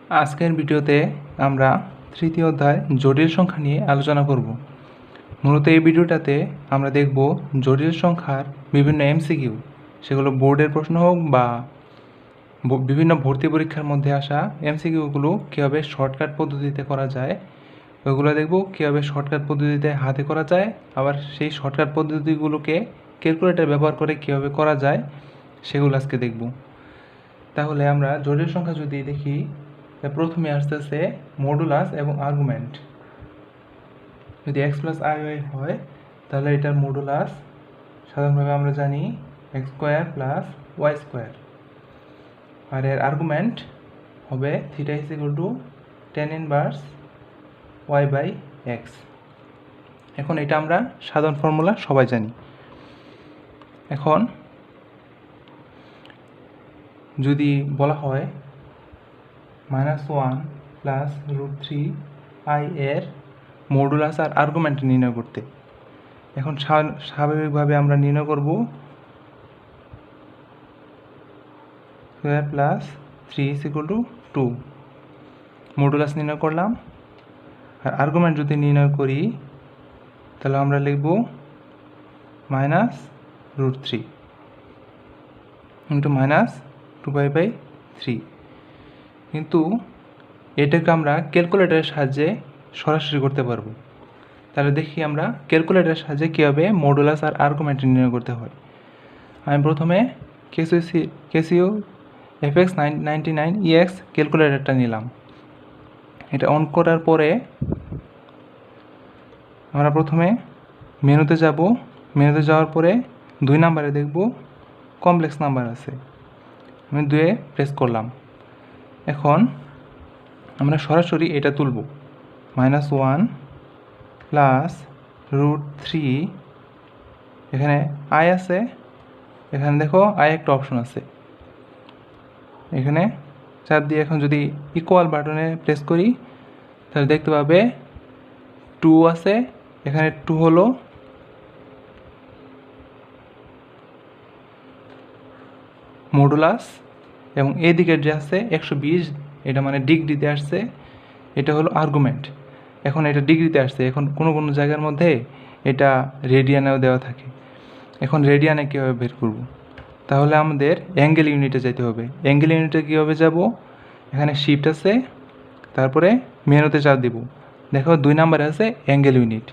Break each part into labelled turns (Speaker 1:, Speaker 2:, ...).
Speaker 1: আজকের ভিডিওতে আমরা তৃতীয় অধ্যায় জটিল সংখ্যা নিয়ে আলোচনা করব। মূলত এই ভিডিওটাতে আমরা দেখব জটিল সংখ্যার বিভিন্ন এমসিকিউ, সেগুলো বোর্ডের প্রশ্ন হোক বা বিভিন্ন ভর্তি পরীক্ষার মধ্যে আসা এমসিকিউগুলো কীভাবে শর্টকাট পদ্ধতিতে করা যায়, ওইগুলো দেখব কীভাবে শর্টকাট পদ্ধতিতে হাতে করা যায়, আবার সেই শর্টকাট পদ্ধতিগুলোকে ক্যালকুলেটর ব্যবহার করে কীভাবে করা যায় সেগুলো আজকে দেখব। তাহলে আমরা জটিল সংখ্যা যদি দেখি, প্রথমে আসতেছে মডুলাস এবং আর্গুমেন্ট। যদি এক্স প্লাস আই ওয়াই হয় তাহলে এটার মডুলাস সাধারণভাবে আমরা জানি x square plus y square, আর এর আর্গুমেন্ট হবে theta is equal to tan inverse y by x. এখন এটা আমরা সাধারণ ফর্মুলা সবাই জানি। এখন যদি বলা হয় -1 প্লাস √3i এর মডুলাস আর আর্গুমেন্ট নির্ণয় করতে, এখন স্বাভাবিকভাবে আমরা নির্ণয় করব square plus 3 is equal two 2। Modulus নির্ণয় করলাম, আর আর্গুমেন্ট যদি নির্ণয় করি তাহলে আমরা লিখব -√3 ইন্টু -2π/3। কিন্তু এটাকে আমরা ক্যালকুলেটরের সাহায্যে সরাসরি করতে পারবো। তাহলে দেখি আমরা ক্যালকুলেটরের সাহায্যে কীভাবে মডুলাস আর আর্গুমেন্ট নির্ণয় করতে হয়। আমি প্রথমে ক্যাসিও FX99EX ক্যালকুলেটরটা নিলাম। এটা অন করার পরে আমরা প্রথমে মেনুতে যাব। মেনুতে যাওয়ার পরে 2 নাম্বারে দেখব কমপ্লেক্স নাম্বার আছে, আমি 2-এ প্রেস করলাম। এখন আমরা সরাসরি এটা তুলব, -1 প্লাস √3, এখানে আই আছে, এখানে দেখো আই একটা অপশন আছে, এখানে চাপ দিয়ে এখন যদি ইকুয়াল বাটনে প্রেস করি তাহলে দেখতে পাবে 2 আছে, এখানে 2 হলো মডুলাস, এবং এদিকে যে আছে 120, এটা মানে ডিগ্রিতে আসছে, এটা হলো আর্গুমেন্ট। এখন এটা ডিগ্রিতে আসছে, এখন কোনো কোনো জায়গার মধ্যে এটা রেডিয়ানেও দেওয়া থাকে। এখন রেডিয়ানে কীভাবে বের করব? তাহলে আমাদের অ্যাঙ্গেল ইউনিটে যেতে হবে। অ্যাঙ্গেল ইউনিটে কীভাবে যাব? এখানে শিফট আছে, তারপরে মেনুতে চাপ দিব, দেখো 2 নাম্বারে আছে অ্যাঙ্গেল ইউনিট,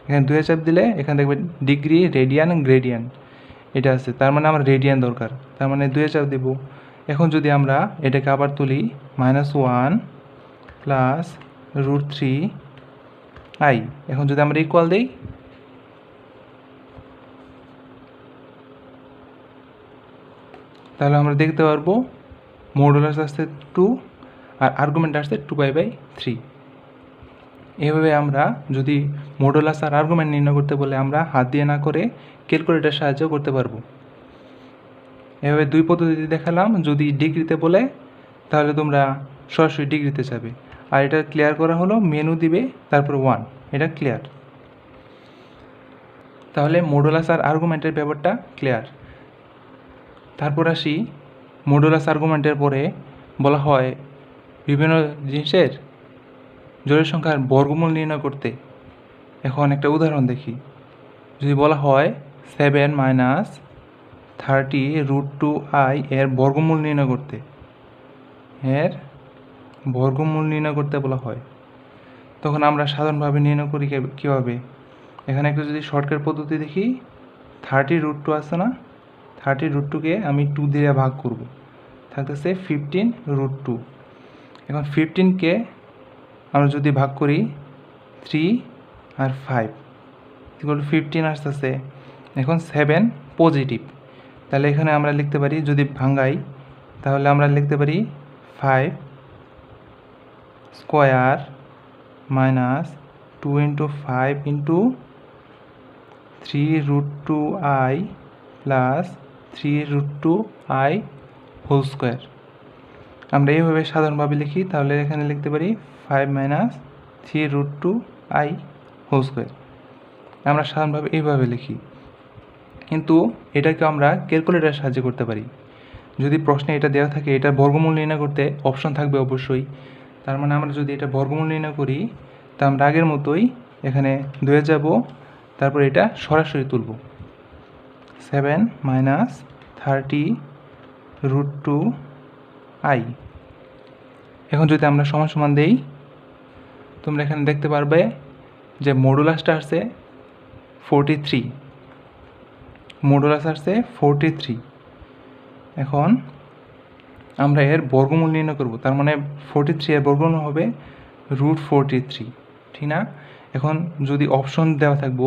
Speaker 1: এখানে 2-এ চাপ দিলে এখানে দেখবে ডিগ্রি, রেডিয়ান, গ্রেডিয়ান এটা আছে, তার মানে আমার রেডিয়ান দরকার, তার মানে 2-এ চাপ দিব। এখন যদি আমরা এটাকে আবার তুলি, -1 প্লাস √3i, এখন যদি আমরা ইকুয়াল দিই তাহলে আমরা দেখতে পারবো মডুলাস আসছে 2 আর আর্গুমেন্ট আসছে 2π/3। এভাবে আমরা যদি মডুলাস আর আর্গুমেন্ট নির্ণয় করতে বলে আমরা হাত দিয়ে না করে ক্যালকুলেটরের সাহায্য করতে পারবো। এভাবে 2 পদ্ধতি দেখালাম। যদি ডিগ্রিতে বলে তাহলে তোমরা সরাসরি ডিগ্রিতে যাবে, আর এটা ক্লিয়ার করা হলো মেনু দিবে তারপর 1, এটা ক্লিয়ার। তাহলে মডুলাস আর আর্গুমেন্টের ব্যাপারটা ক্লিয়ার। তারপর আসি মডুলাস আর্গুমেন্টের পরে বলা হয় বিভিন্ন জিনিসের জটিল সংখ্যার বর্গমূল নির্ণয় করতে। এখন একটা উদাহরণ দেখি, যদি বলা হয় 7 - 30 √2i এর বর্গমূল নির্ণয় করতে, এর বর্গমূল নির্ণয় করতে বলা হয়, তখন আমরা সাধারণভাবে নির্ণয় করি কীভাবে? এখানে একটা যদি শর্টকাট পদ্ধতি দেখি, 30 √2 আছে না, 30 √2কে আমি 2 দিয়ে ভাগ করব, থাকতেছে 15 √2। এখন 15কে আমরা যদি ভাগ করি 3 আর 5 15 আসতেছে। এখন 7 পজিটিভ, তাহলে এখানে আমরা লিখতে পারি, যদি ভাঙাই তাহলে আমরা লিখতে পারি 5 square -2 × 5 × 3 √2i plus 3 √2i whole square. আমরা এইভাবে সাধারণভাবে লিখি, তাহলে এখানে লিখতে পারি 5 - 3 √2i হোল স্কোয়ার। আমরা সাধারণভাবে এইভাবে লিখি, কিন্তু এটাকে আমরা ক্যালকুলেটরের সাহায্যে করতে পারি। যদি প্রশ্নে এটা দেওয়া থাকে, এটার বর্গমূল নির্ণয় করতে অপশন থাকবে অবশ্যই, তার মানে আমরা যদি এটা বর্গমূল নির্ণয় করি তা আমরা আগের মতোই এখানে 2 যাব, তারপর এটা সরাসরি তুলব। 7 মাইনাস 30√2i। এখন যদি আমরা সমান সমান দেই, তোমরা এখানে দেখতে পারবে যে মডুলাসটা আসছে 43, মডুলাস আসছে 43। এখন আমরা এর বর্গমূল নির্ণয় করব, তার মানে 43 এর বর্গমূল হবে √43, ঠিক না? এখন যদি অপশন দেওয়া থাকবো,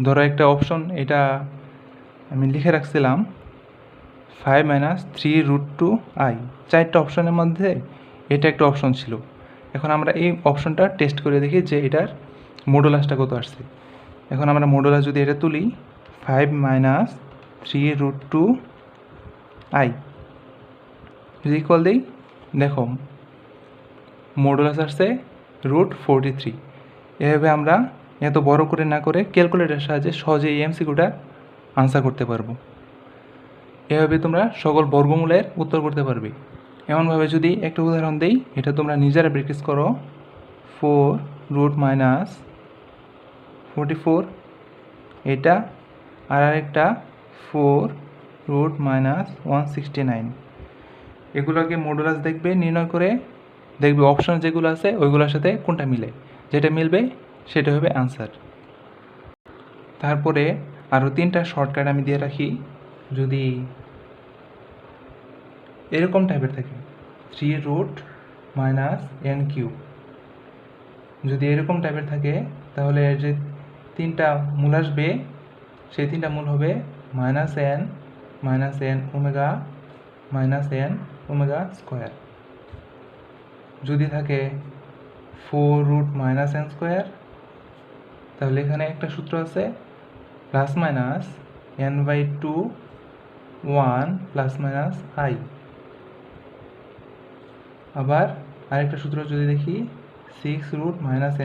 Speaker 1: ধরো একটা অপশন, এটা আমি লিখে রাখছিলাম 5 মাইনাস 3√2i, 4টা অপশনের মধ্যে এটা একটা অপশন ছিল। এখন আমরা এই অপশনটা টেস্ট করে দেখি যে এটার মডুলাসটা কত আসছে। এখন আমরা মডুলাস যদি এটা তুলি 5 মাইনাস 3√2i যদি ইকুয়াল দিই, দেখো মডুলাস আসছে √43। এভাবে আমরা এত বড় করে না করে ক্যালকুলেটরের সাহায্যে সহজে এই এমসিকিউটা আনসার করতে পারবো। এভাবে তোমরা সকল বর্গমূলের উত্তর করতে পারবে। এমনভাবে যদি একটা উদাহরণ দেই, এটা তোমরা নিজেরা প্র্যাকটিস করো। 4√-44 এটা, আর আরেকটা 4√-169। এগুলোকে মডুলাস দেখবে, নির্ণয় করে দেখবে অপশন যেগুলো আছে ওইগুলোর সাথে কোনটা মিলে, যেটা মিলবে সেটা হবে আনসার। তারপরে আরও 3টা শর্টকাট আমি দিয়ে রাখি। যদি এরকম টাইপের থাকে 3√-n³, যদি এরকম টাইপের থাকে তাহলে এর যে 3টা মূল আসবে সেই 3টা মূল হবে -n, -n omega, -n omega square. যদি থাকে 4√-n², তাহলে এখানে একটা সূত্র আছে +-n/2 1 +-i। আবার আরেকটা সূত্র যদি দেখি 6√-n³,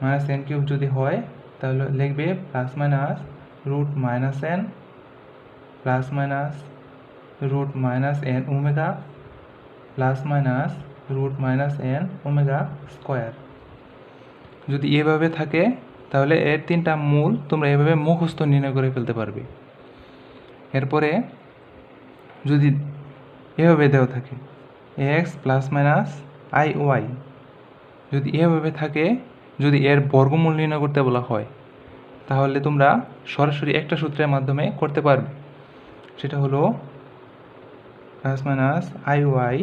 Speaker 1: -n³ যদি হয় তাহলে লিখবে +-√-n +-√-n omega +-√-n omega square. যদি এভাবে থাকে তাহলে এর 3টা মূল তোমরা এভাবে মুখস্থ নির্ণয় করে ফেলতে পারবে। এরপরে যদি এভাবে দেওয়া থাকে x +-iy, যদি এভাবে থাকে, যদি এর বর্গমূল নির্ণয় করতে বলা হয় তাহলে তোমরা সরাসরি একটা সূত্রের মাধ্যমে করতে পারবে। সেটা হলো +-iy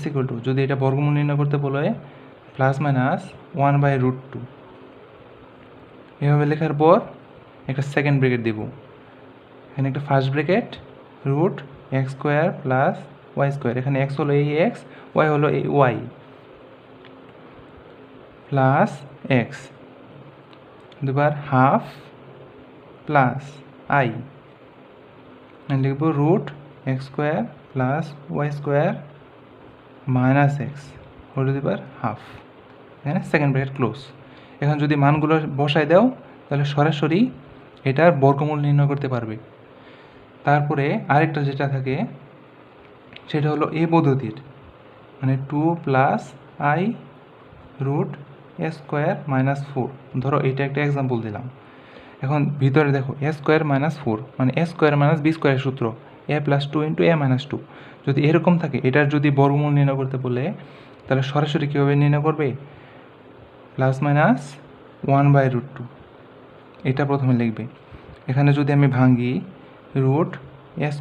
Speaker 1: = যদি এটা বর্গমূল নির্ণয় করতে বলে +-1/√2। এভাবে লেখার পর একটা সেকেন্ড ব্র্যাকেট দেব, এখানে একটা ফার্স্ট ব্র্যাকেট √x² + y², এখানে x হলো এই x, y হলো এই y, প্লাস x, দুবার হাফ প্লাস i, লিখব √x² + y² - x হোল দুবার হাফ, এখানে সেকেন্ড ব্র্যাকেট ক্লোজ। এখন যদি মানগুলো বসায় দাও তাহলে সরাসরি এটার বর্গমূল নির্ণয় করতে পারবে। তারপরে আরেকটা যেটা থাকে সেটা হলো এই পদ্ধতির, মানে 2 + i√a² - 4। ধরো এটা একটা এক্সাম্পল দিলাম। এখন ভিতরে দেখো a² - 4 মানে a² - b² সূত্র a + 2 × a - 2। যদি এরকম থাকে, এটার যদি বর্গমূল নির্ণয় করতে বলে তাহলে সরাসরি কীভাবে নির্ণয় করবে, +-1/√2 এটা প্রথমে লিখবে। এখানে যদি আমি ভাঙি √a² -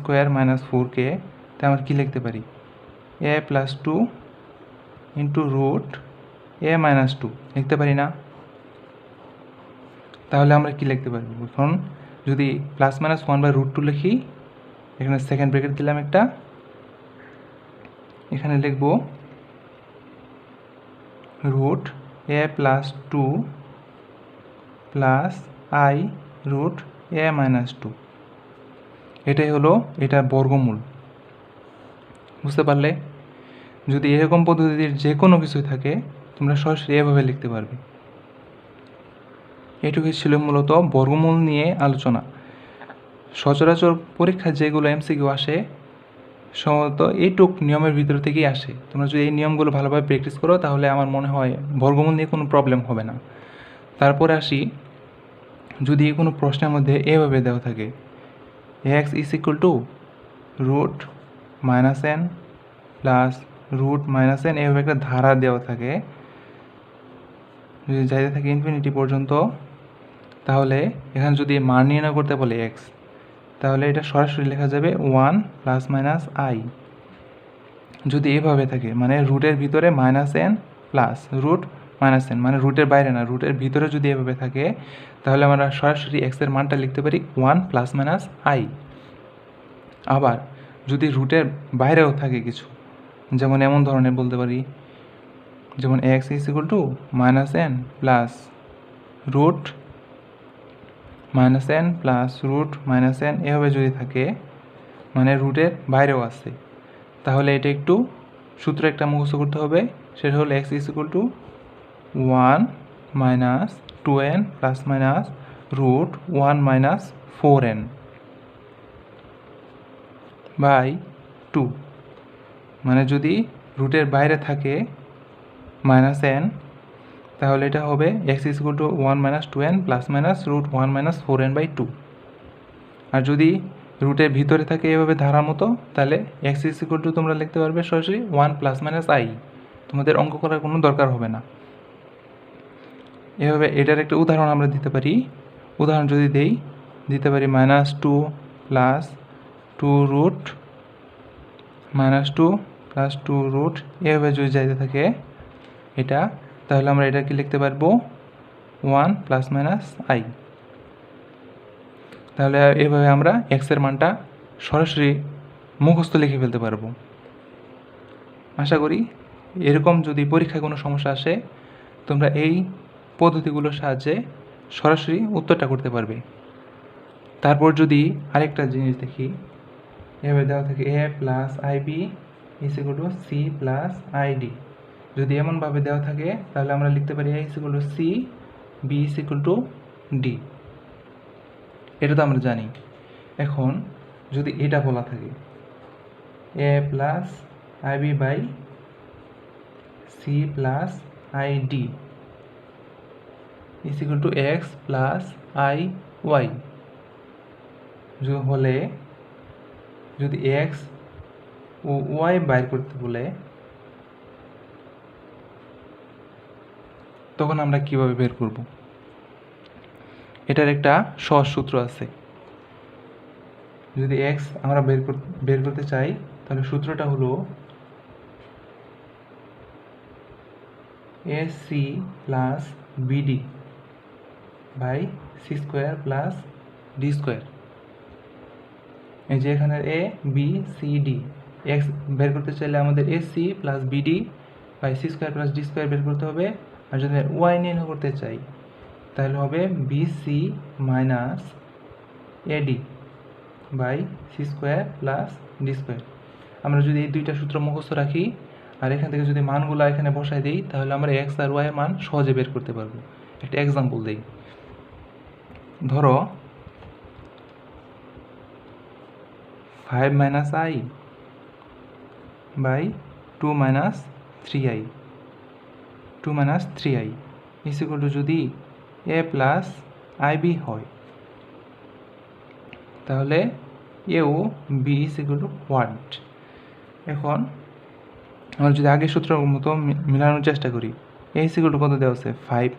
Speaker 1: 4কে, তাহলে আমরা কী লিখতে পারি, a + 2 × √a - 2 লিখতে পারি না? তাহলে আমরা কি লিখতে পারবো, এখন যদি +-1/√2 লিখি, এখানে সেকেন্ড ব্র্যাকেট দিলাম একটা, এখানে লিখব √a + 2 + i√a - 2, এটাই হলো এটার বর্গমূল। বুঝতে পারলে? যদি এরকম পদ্ধতির যে কোনো কিছুই থাকে তোমরা সরাসরি এভাবে লিখতে পারবে। এটুকুই ছিল মূলত বর্গমূল নিয়ে আলোচনা। সচরাচর পরীক্ষায় যেগুলো এমসিকিউ আসে সম্ভবত এইটুক নিয়মের ভিতর থেকেই আসে। তোমরা যদি এই নিয়মগুলো ভালোভাবে প্র্যাকটিস করো তাহলে আমার মনে হয় বর্গমূল নিয়ে কোনো প্রবলেম হবে না। তারপরে আসি, যদি কোনো প্রশ্নের মধ্যে এভাবে দেওয়া থাকে x is equal to root minus N plus root minus N, এভাবে একটা ধারা দেওয়া থাকে, যদি যাইতে থাকে ইনফিনিটি পর্যন্ত, তাহলে এখানে যদি মান নির্ণয় করতে বলে x, তাহলে এটা সরাসরি লেখা যাবে 1 প্লাস মাইনাস আই। যদি এভাবে থাকে মানে রুটের ভিতরে minus N plus root minus N, মানে রুটের বাইরে না, রুটের ভিতরে যদি এভাবে থাকে তাহলে আমরা সরাসরি এক্সের মানটা লিখতে পারি 1 প্লাস মাইনাস আই। আবার যদি রুটের বাইরেও থাকে কিছু, যেমন এমন ধরনের বলতে পারি, যেমন x is equal to minus N plus root minus N plus root minus N, এভাবে যদি থাকে মানে রুটের বাইরেও আছে, তাহলে এটা একটু সূত্র একটা মুখস্থ করতে হবে, সেটা হলো x is equal to 1 minus 2n plus minus root 1 minus 4n by 2। মানে যদি রুটের বাইরে থাকে মাইনাস এন, তাহলে এটা হবে x is equal to 1 minus 2n plus minus root 1 minus 4n by 2। আর যদি রুটের ভিতরে থাকে এভাবে ধারার মতো, তাহলে এক্স ইজ ইকুয়াল টু তোমরা লিখতে পারবে সরাসরি 1 প্লাস মাইনাস আই, তোমাদের অঙ্ক করার কোনো দরকার হবে না। এভাবে এটার একটা উদাহরণ আমরা দিতে পারি। উদাহরণ যদি দিতে পারি minus 2 plus 2 root minus 2 plus 2 root, এভাবে যদি যাইতে থাকে এটা, তাহলে আমরা এটাকে লিখতে পারবো 1 প্লাস মাইনাস আই। তাহলে এভাবে আমরা এক্সের মানটা সরাসরি মুখস্থ লিখে ফেলতে পারবো। আশা করি এরকম যদি পরীক্ষায় কোনো সমস্যা আসে তোমরা এই পদ্ধতিগুলোর সাহায্যে সরাসরি উত্তরটা করতে পারবে। তারপর যদি আরেকটা জিনিস দেখি, এভাবে দেওয়া থাকে a plus ib is equal to c plus id. যদি এমনভাবে দেওয়া থাকে তাহলে আমরা লিখতে পারি a is equal to c, b is equal to d. এটা তো আমরা জানি। এখন যদি এটা বলা থাকে a plus ib by c plus id is equal to x plus i y, হলে যদি এক্স ও ওয়াই বাইর করতে বলে তখন আমরা কিভাবে বের করব? এটার একটা সহজ সূত্র আছে। যদি এক্স আমরা বের করতে চাই তাহলে সূত্রটা হলো A C plus BD by C square plus D square. এই যে এখানে A B C D, x বের করতে চাইলে আমাদের A C plus BD by C square plus D square বের করতে হবে। আর যদি ওয়াই নির্ণয় করতে চাই তাহলে হবে B C minus AD by C square plus D square. আমরা যদি এই দুইটা সূত্র মুখস্থ রাখি আর এখান থেকে যদি মানগুলো এখানে বসাই দিই তাহলে আমরা এক্স আর ওয়াই এর মান সহজে বের করতে পারবো। একটা এক্সাম্পল দিই, ধরো 5 minus i by 2 minus 3i, 2 minus 3i is equal to যদি এ প্লাস আইবি হয় তাহলে এ ও b is equal to what. এখন আমরা যদি আগের সূত্রের মতো মিলানোর চেষ্টা করি, এ ইজ ইকুয়াল টু কত দেওয়া আছে 5,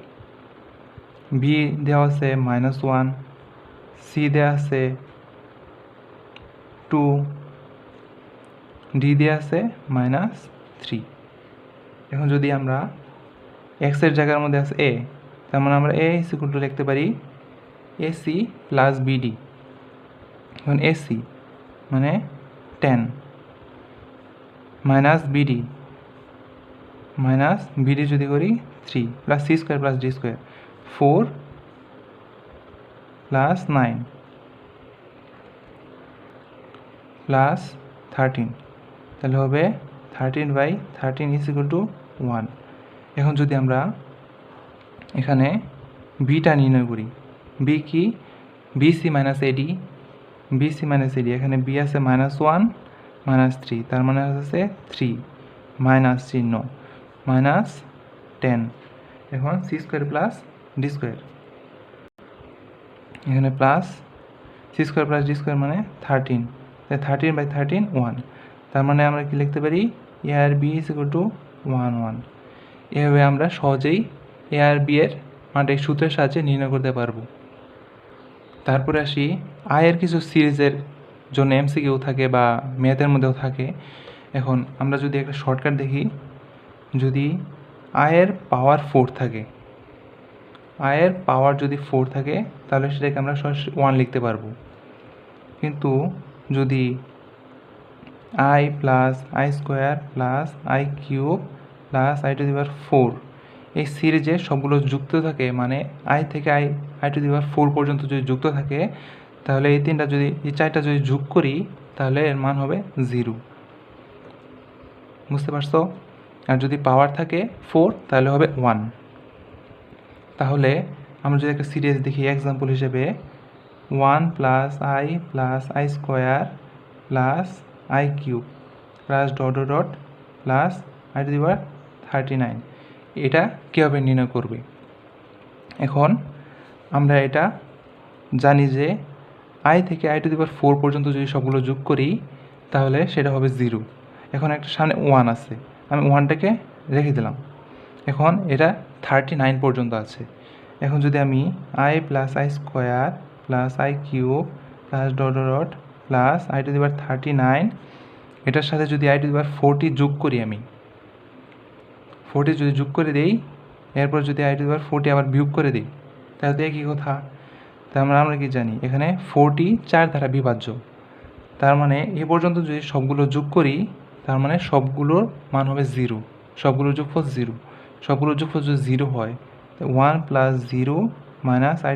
Speaker 1: বি দেওয়া আছে -1, সি দেওয়া আছে 2, ডি দেওয়া আছে -3। এখন যদি আমরা এক্সের জায়গার মধ্যে আছে এ, তার মানে আমরা এ ইজ ইকুয়াল টু লিখতে পারি এসি প্লাস বিডি। এখন এসি মানে 10 মাইনাস বিডি যদি করি 3 plus C square plus D square 4 plus 9 plus 13, তাহলে হবে 13/13 ইজ ইকুয়াল টু 1। এখন যদি আমরা এখানে বিটা নির্ণয় করি, বি কি বিসি মাইনাস এডি, এখানে বি আছে -1 -3, তার মানে হচ্ছে 3 মাইনাস চিহ্ন -10। এখন c² প্লাস d², এখানে প্লাস c² প্লাস d² মানে 13, তাই 13/13 1, তার মানে আমরা কি লিখতে পারি a আর b = 1 1। এভাবে আমরা সহজেই a আর b এর মানটা এই সূত্রের সাহায্যে নির্ণয় করতে পারবো। তারপরে আসি এর কিছু সিরিজের জন্য এমসিকিউ থাকে বা ম্যাথের মধ্যেও থাকে। এখন আমরা যদি একটা শর্টকাট দেখি, যদি এর পাওয়ার 4 থাকে, এর পাওয়ার যদি 4 থাকে তাহলে সেটাকে আমরা সরাসরি 1 লিখতে পারবো। কিন্তু যদি i plus i² plus i³ plus i⁴ এই সিরিজে সবগুলো যুক্ত থাকে, মানে i থেকে i⁴ পর্যন্ত যদি যুক্ত থাকে, তাহলে এই 4টা যদি যোগ করি তাহলে এর মান হবে 0। বুঝতে পারছো? আর যদি পাওয়ার থাকে 4 তাহলে হবে 1। তাহলে আমরা যদি একটা সিরিজ দেখি এক্সাম্পল হিসেবে 1 plus i plus i² plus i³ plus dot plus i⁻39, এটা কীভাবে নির্ণয় করবে? এখন আমরা এটা জানি যে i থেকে i⁴ পর্যন্ত যদি সবগুলো যোগ করি তাহলে সেটা হবে 0। এখন একটা সামনে 1 আছে, আমি 1টাকে রেখে দিলাম। এখন এটা 39 পর্যন্ত আছে। এখন যদি আমি i plus i² plus i³ plus dot plus i⁻39 এটার সাথে যদি i⁴ যোগ করি, আমি 40 যদি যোগ করে দিই, এরপর যদি i⁴ আবার বিয়োগ করে দিই, তাহলে একই কথা। তার মানে আমরা কি জানি এখানে 40 4 দ্বারা বিভাজ্য, তার মানে এ পর্যন্ত যদি সবগুলো যোগ করি তার মানে সবগুলোর মান হবে 0, সবগুলোর যোগফল 0। সবগুলোর যোগফল যদি 0 হয়, 1 প্লাস 0 মাইনাস i⁴।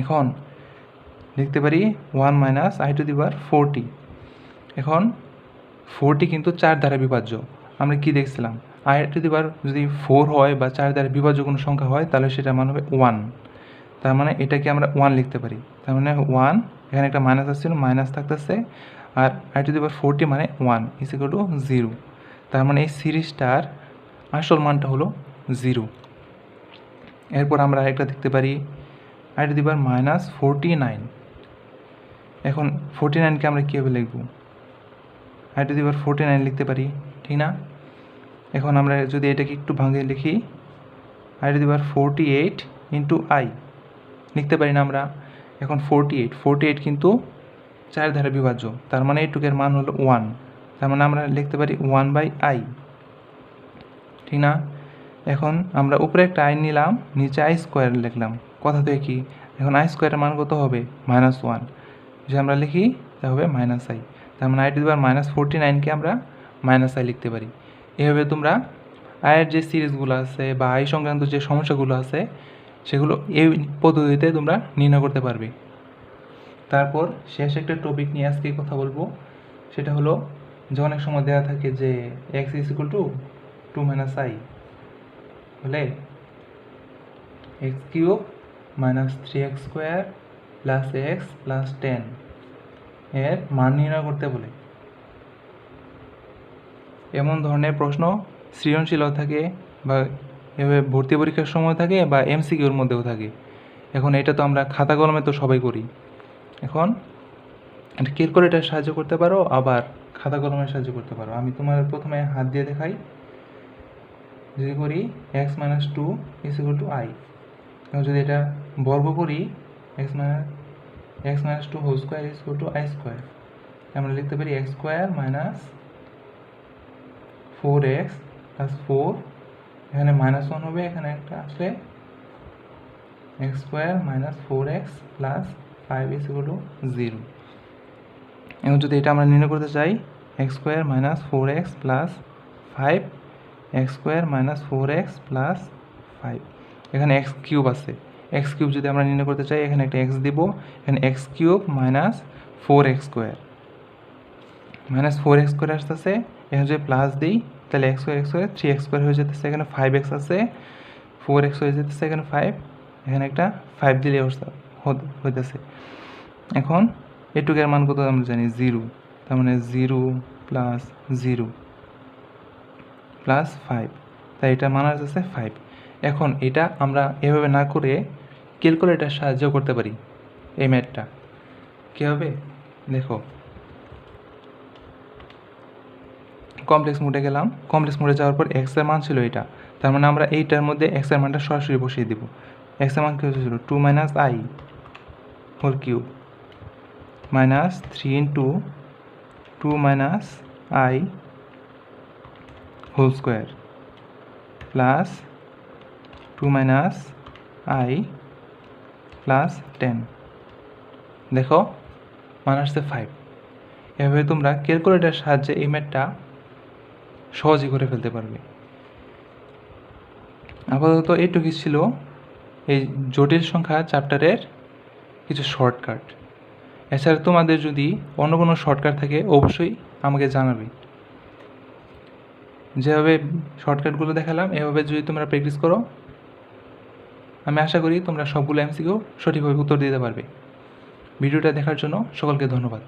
Speaker 1: এখন লিখতে পারি 1 মাইনাস i⁴। এখন 40 কিন্তু 4 দ্বারা বিভাজ্য। আমরা কি দেখছিলাম, যদি 4 হয় বা 4 দ্বারা বিভাজ্য কোনো সংখ্যা হয় তাহলে সেটার মান হবে 1। তার মানে এটাকে আমরা 1 লিখতে পারি। তার মানে 1, এখানে একটা মাইনাস আসছিল, মাইনাস থাকতেছে, আর i⁴ মানে 1 = 0। তার মানে এই সিরিজটার আসল মানটা হলো 0। এরপর আমরা একটা দেখতে পারি i⁻49। এখন 49কে আমরা কীভাবে লিখব? i⁴ লিখতে পারি, ঠিক না? এখন আমরা যদি এটাকে একটু ভাঙিয়ে লিখি, i⁴ ইন্টু i লিখতে পারি না আমরা? এখন 48 কিন্তু 4 দ্বারা বিভাজ্য, তার মানে এইটুকের মান হলো 1। তার মানে আমরা লিখতে পারি 1/i, ঠিক না? এখন আমরা উপরে একটা i নিলাম, নিচে i² লিখলাম, কথা তো একই। এখন i² এর মান কত হবে? -1। যদি আমরা লিখি তা হবে -i। তার মানে i⁻49কে আমরা -i লিখতে পারি। এভাবে তোমরা আয়ের যে সিরিজগুলো আছে বা i সংক্রান্ত যে সমস্যাগুলো আছে সেগুলো এই পদ্ধতিতে তোমরা নির্ণয় করতে পারবে। তারপর শেষ একটা টপিক নিয়ে আজকে কথা বলবো, সেটা হলো যে অনেক সময় দেওয়া থাকে যে x = 2 - i, হলে x³ - 3x² + x + 10 এর মান নির্ণয় করতে বলে। এমন ধরনের প্রশ্ন সৃজনশীলও থাকে বা এভাবে ভর্তি পরীক্ষার সময় থাকে বা এমসিকিউর মধ্যেও থাকে। এখন এটা তো আমরা খাতা কলমে তো সবাই করি। এখন এটা ক্যালকুলেটর সাহায্য করতে পারো, আবার খাতা কলমের সাহায্য করতে পারো। আমি তোমার প্রথমে হাত দিয়ে দেখাই। যদি করি x - 2 = i, এখন যদি এটা বর্গ করি x - 2 হোল স্কোয়ার = i², আমরা লিখতে পারি x² - 4x + 4, এখানে -1 হবে, এখানে একটা আসলে x² - 4x + 5 = 0। এখন যদি এটা আমরা নির্ণয় করতে চাই, x² - 4x + 5, x² - 4x + 5, এখানে x³ আছে, x³ যদি আমরা নির্ণয় করতে চাই এখানে একটা x দিব, এখানে x³ - 4x² -4x² আসতেছে, এখানে যদি প্লাস দিই তাহলে x² 3x² হয়ে যেতেছে, এখানে 5x আছে, 4x হয়ে যেতেছে, এখানে 5, এখানে একটা 5 দিলে হইতেছে। এখন এটুকের মান কত আমরা জানি 0, তার মানে 0 প্লাস 0 প্লাস 5, তাই এটা মান আসছে 5। এখন এটা আমরা এভাবে না করে ক্যালকুলেটার সাহায্য করতে পারি। এই ম্যাথটা কীভাবে দেখো, কমপ্লেক্স মোডে গেলাম, কমপ্লেক্স মোডে যাওয়ার পর এক্সের মান ছিল এটা, তার মানে আমরা এইটার মধ্যে এক্সের মানটা সরাসরি বসিয়ে দেব। এক্সের মান কী হচ্ছিল 2 - i whole cube minus 3 into 2 - i whole square plus 2 - i plus 10। দেখো মান আসছে 5। এভাবে তোমরা ক্যালকুলেটার সাহায্যে এই ম্যাথটা সহজে করে ফেলতে পারবে। আপাতত এইটুকুই ছিল এই জটিল সংখ্যা চ্যাপ্টারের কিছু শর্টকাট। এছাড়া তোমাদের যদি অন্য কোনো শর্টকাট থাকে অবশ্যই আমাকে জানাবে। যেভাবে শর্টকাটগুলো দেখালাম এভাবে যদি তোমরা প্র্যাকটিস করো, আমি আশা করি তোমরা সবগুলো এমসিকিউ সঠিকভাবে উত্তর দিতে পারবে। ভিডিওটা দেখার জন্য সকলকে ধন্যবাদ।